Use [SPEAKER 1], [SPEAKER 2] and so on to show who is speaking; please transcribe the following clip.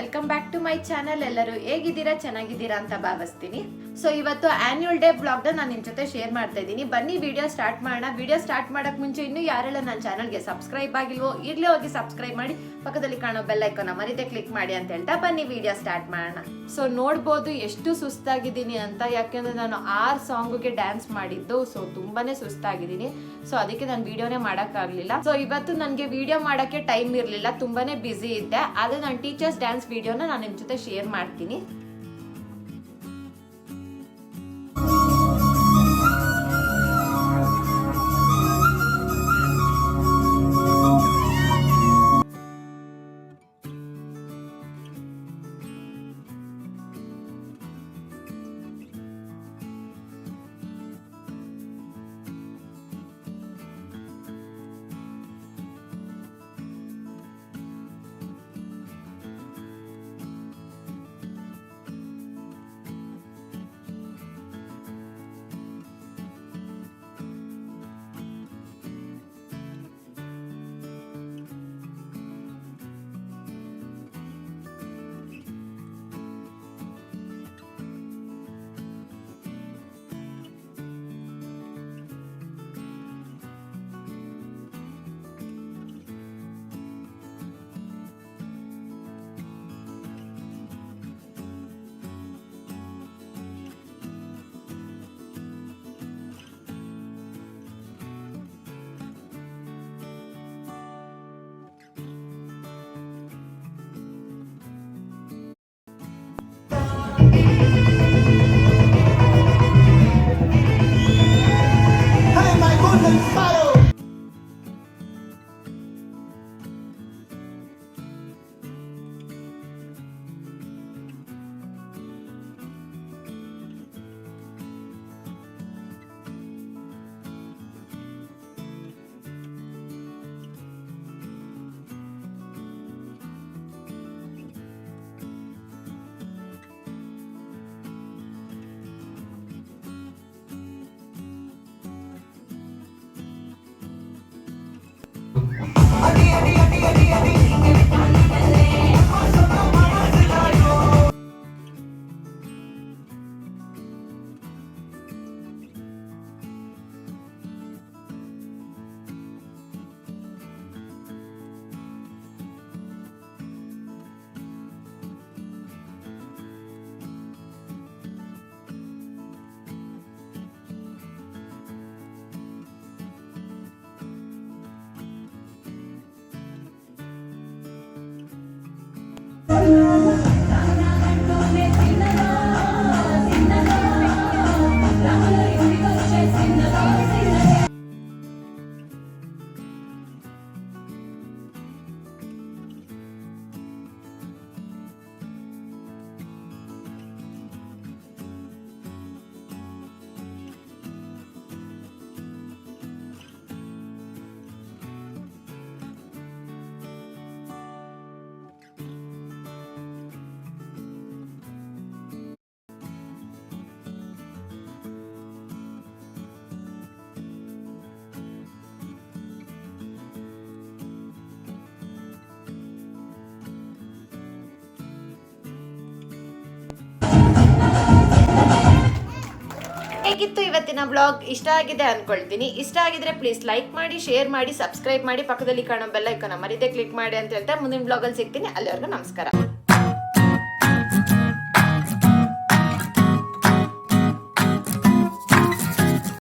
[SPEAKER 1] Welcome back to my channel. ಎಲ್ಲರೂ ಹೇಗಿದ್ದೀರಾ, ಚೆನ್ನಾಗಿದ್ದೀರಾ ಅಂತ ಭಾವಿಸ್ತೀನಿ. ಸೊ ಇವತ್ತು ಆನ್ಯುವಲ್ ಡೇ ಬ್ಲಾಗ್ನ ನಾನು ನಿಮ್ಮ ಜೊತೆ ಶೇರ್ ಮಾಡ್ತಾ ಇದ್ದೀನಿ. ಬನ್ನಿ ವಿಡಿಯೋ ಸ್ಟಾರ್ಟ್ ಮಾಡೋಣ. ವಿಡಿಯೋ ಸ್ಟಾರ್ಟ್ ಮಾಡೋಕ್ಕೆ ಮುಂಚೆ ಇನ್ನೂ ಯಾರೆಲ್ಲ ನನ್ನ ಚಾನಲ್ಗೆ ಸಬ್ಸ್ಕ್ರೈಬ್ ಆಗಿಲ್ವೋ ಈಗಲೇ ಹೋಗಿ ಸಬ್ಸ್ಕ್ರೈಬ್ ಮಾಡಿ, ಪಕ್ಕದಲ್ಲಿ ಕಾಣೋ ಬೆಲ್ ಐಕಾನ್ ಮರೀದೆ ಕ್ಲಿಕ್ ಮಾಡಿ ಅಂತ ಹೇಳ್ತಾ ಬನ್ನಿ ವಿಡಿಯೋ ಸ್ಟಾರ್ಟ್ ಮಾಡೋಣ. ಸೊ ನೋಡ್ಬೋದು ಎಷ್ಟು ಸುಸ್ತಾಗಿದ್ದೀನಿ ಅಂತ, ಯಾಕೆಂದ್ರೆ ನಾನು 6 ಸಾಂಗ್ಗೆ ಡ್ಯಾನ್ಸ್ ಮಾಡಿದ್ದು. ಸೊ ತುಂಬಾನೇ ಸುಸ್ತಾಗಿದ್ದೀನಿ. ಸೊ ಅದಕ್ಕೆ ನಾನು ವಿಡಿಯೋನೇ ಮಾಡೋಕ್ಕಾಗಲಿಲ್ಲ. ಸೊ ಇವತ್ತು ನನಗೆ ವಿಡಿಯೋ ಮಾಡೋಕ್ಕೆ ಟೈಮ್ ಇರಲಿಲ್ಲ, ತುಂಬಾನೇ ಬ್ಯುಸಿ ಇದ್ದೆ. ಆದರೆ ನಾನು ಟೀಚರ್ಸ್ ಡ್ಯಾನ್ಸ್ ವಿಡಿಯೋನ ನಾನು ನಿಮ್ಮ ಜೊತೆ ಶೇರ್ ಮಾಡ್ತೀನಿ. ಹೇಗಿತ್ತು ಇವತ್ತಿನ ಬ್ಲಾಗ್? ಇಷ್ಟ ಆಗಿದೆ ಅನ್ಕೊಳ್ತೀನಿ. ಇಷ್ಟ ಆಗಿದ್ರೆ ಪ್ಲೀಸ್ ಲೈಕ್ ಮಾಡಿ, ಶೇರ್ ಮಾಡಿ, ಸಬ್ಸ್ಕ್ರೈಬ್ ಮಾಡಿ, ಪಕ್ಕದಲ್ಲಿ ಕಾಣೋ ಬೆಲ್ ಐಕಾನ್ ಮರೀದೆ ಕ್ಲಿಕ್ ಮಾಡಿ ಅಂತ ಹೇಳ್ತಾ ಮುಂದಿನ ಬ್ಲಾಗಲ್ಲಿ ಸಿಗ್ತೀನಿ. ಅಲ್ಲಿವರೆಗೂ ನಮಸ್ಕಾರ.